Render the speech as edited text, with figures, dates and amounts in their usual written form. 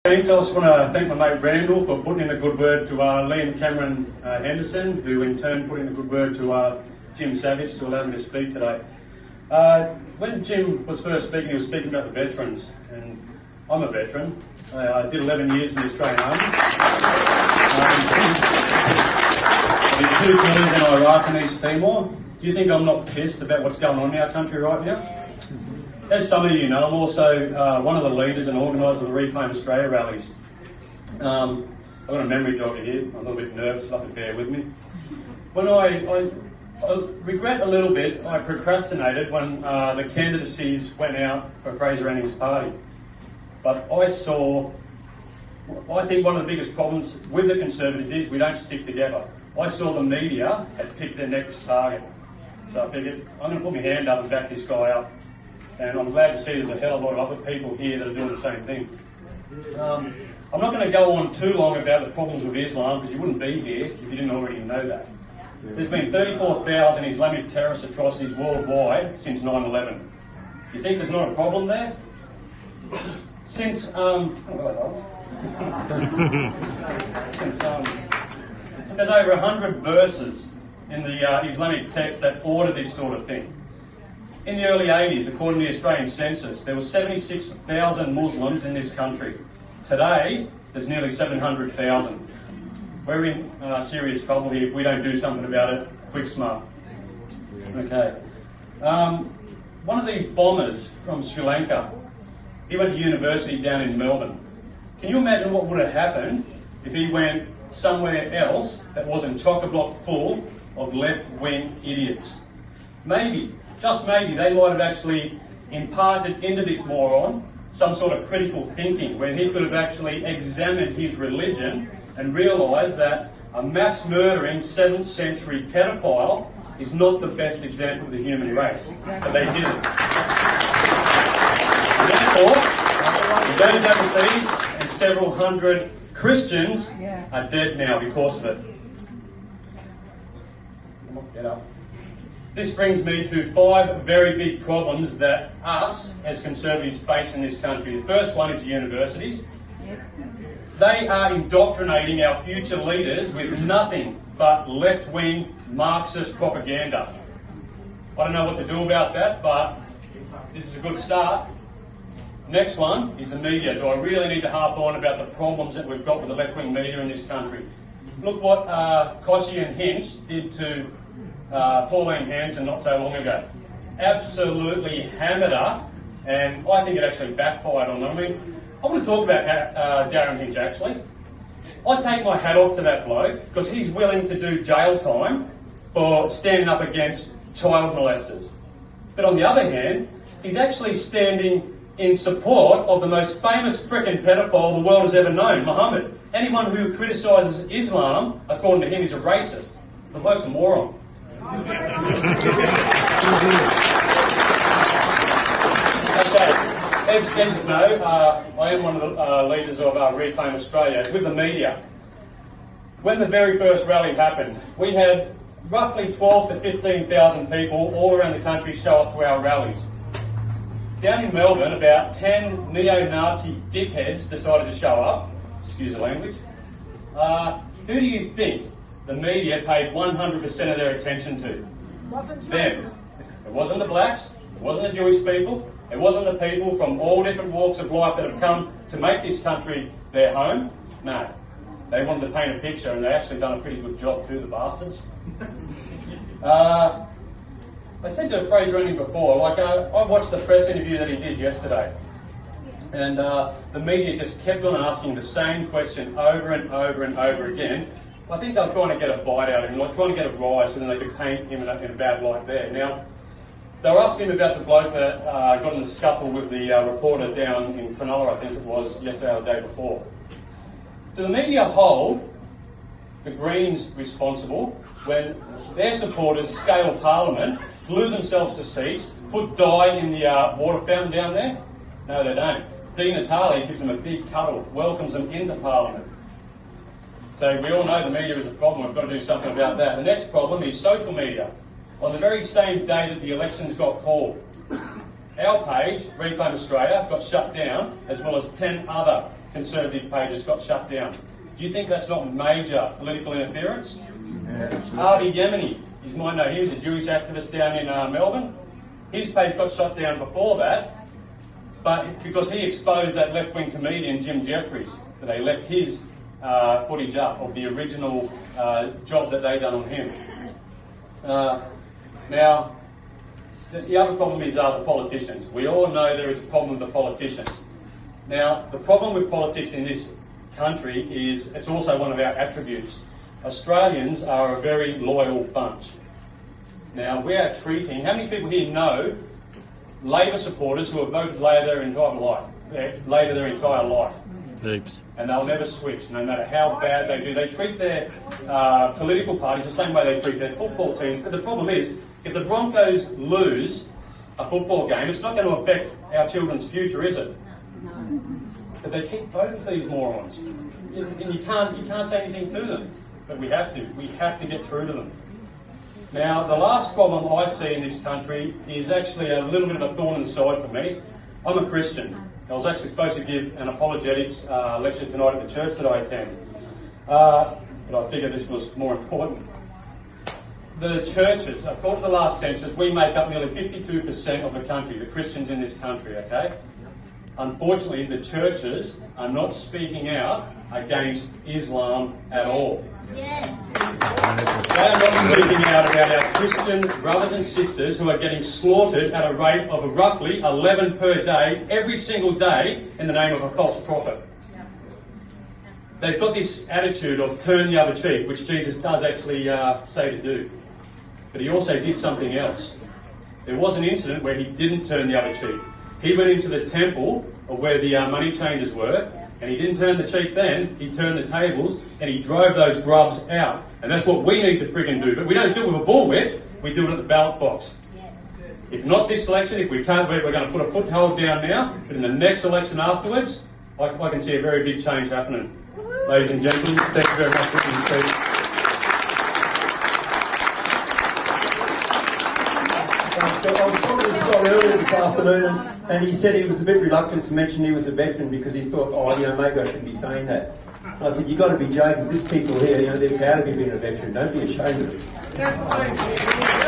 I just want to thank my mate Randall for putting in a good word to Liam Cameron Henderson, who in turn put in a good word to Jim Savage to allow me to speak today. When Jim was first speaking, he was speaking about the veterans, and I'm a veteran. I did 11 years in the Australian Army. I did 2 tours in Iraq and East Timor. Do you think I'm not pissed about what's going on in our country right now? As some of you know, I'm also one of the leaders and organisers of the Reclaim Australia rallies. I've got a memory jogger here. I'm a little bit nervous, you'll have to bear with me. When I regret a little bit, I procrastinated when the candidacies went out for Fraser Anning's party. But I think one of the biggest problems with the Conservatives is we don't stick together. I saw the media had picked their next target. So I figured, I'm going to put my hand up and back this guy up. And I'm glad to see there's a hell of a lot of other people here that are doing the same thing. I'm not going to go on too long about the problems with Islam, because you wouldn't be here if you didn't already know that. There's been 34,000 Islamic terrorist atrocities worldwide since 9/11. You think there's not a problem there? Since there's over 100 verses in the Islamic text that order this sort of thing. In the early 80s, according to the Australian census, there were 76,000 Muslims in this country. Today, there's nearly 700,000. We're in serious trouble here if we don't do something about it quick smart. Okay. One of the bombers from Sri Lanka, he went to university down in Melbourne. Can you imagine what would have happened if he went somewhere else that wasn't chock-a-block full of left-wing idiots? Maybe, just maybe, they might have actually imparted into this moron some sort of critical thinking where he could have actually examined his religion and realised that a mass murdering 7th century pedophile is not the best example of the human race. But they didn't. And therefore, he goes overseas and several hundred Christians are dead now because of it. Get up. This brings me to 5 very big problems that us as Conservatives face in this country. The first one is the universities. They are indoctrinating our future leaders with nothing but left-wing Marxist propaganda. I don't know what to do about that, but this is a good start. Next one is the media. Do I really need to harp on about the problems that we've got with the left-wing media in this country? Look what Koshy and Hinch did to Pauline Hanson not so long ago. Absolutely hammered her, and I think it actually backfired on them. I mean, I want to talk about Darren Hinch actually. I take my hat off to that bloke because he's willing to do jail time for standing up against child molesters. But on the other hand, he's actually standing in support of the most famous frickin' pedophile the world has ever known, Muhammad. Anyone who criticises Islam, according to him, is a racist. The bloke's a moron. Okay. As you know, I am one of the leaders of Reclaim Australia with the media. When the very first rally happened, we had roughly 12,000 to 15,000 people all around the country show up to our rallies. Down in Melbourne, about 10 neo-Nazi dickheads decided to show up. Excuse the language. Who do you think the media paid 100% of their attention to? Them. It wasn't the blacks, it wasn't the Jewish people, it wasn't the people from all different walks of life that have come to make this country their home. No. They wanted to paint a picture, and they actually done a pretty good job too, the bastards. I said to Fraser Anning before, I watched the press interview that he did yesterday, and the media just kept on asking the same question over and over and over again. I think they were trying to get a bite out of him, like trying to get a rise so then they could paint him in a bad light there. Now, they were asking him about the bloke that got in the scuffle with the reporter down in Cronulla, I think it was, yesterday or the day before. Do the media hold the Greens responsible when their supporters scaled Parliament, glue themselves to seats, put dye in the water fountain down there? No, they don't. Di Natale gives them a big cuddle, welcomes them into Parliament. So we all know the media is a problem. We've got to do something about that. The next problem is social media. On the very same day that the elections got called, our page, Reclaim Australia, got shut down, as well as 10 other Conservative pages got shut down. Do you think that's not major political interference? Harvey Yemeni, you might know, he was a Jewish activist down in Melbourne. His page got shut down before that, but because he exposed that left-wing comedian Jim Jeffries, they left his footage up of the original job that they done on him. Now, the other problem is the politicians. We all know there is a problem with the politicians. Now, the problem with politics in this country is it's also one of our attributes. Australians are a very loyal bunch. Now, we are treating, how many people here know Labor supporters who have voted Labor their entire life? Heaps. And they'll never switch, no matter how bad they do. They treat their political parties the same way they treat their football teams. But the problem is, if the Broncos lose a football game, it's not going to affect our children's future, is it? No. But they keep voting for these morons. And you can't say anything to them. But we have to. We have to get through to them. Now, the last problem I see in this country is actually a little bit of a thorn in the side for me. I'm a Christian. I was actually supposed to give an apologetics lecture tonight at the church that I attend. But I figured this was more important. The churches, according to the last census, we make up nearly 52% of the country, the Christians in this country, okay? Unfortunately, the churches are not speaking out against Islam at all. Yes. They are not speaking out about our Christian brothers and sisters who are getting slaughtered at a rate of roughly 11 per day, every single day, in the name of a false prophet. They've got this attitude of turn the other cheek, which Jesus does actually say to do. But he also did something else. There was an incident where he didn't turn the other cheek. He went into the temple of where the money changers were, and he didn't turn the cheek then, he turned the tables, and he drove those grubs out. And that's what we need to friggin' do. But we don't do it with a bullwhip, we do it at the ballot box. Yes. If not this election, if we can't, we're going to put a foothold down now, but in the next election afterwards, I can see a very big change happening. Ladies and gentlemen, thank you very much for listening to me. I was talking to Scott earlier this afternoon, and he said he was a bit reluctant to mention he was a veteran because he thought, maybe I shouldn't be saying that. And I said, you've got to be joking. There's people here, they're proud of you being a veteran. Don't be ashamed of it.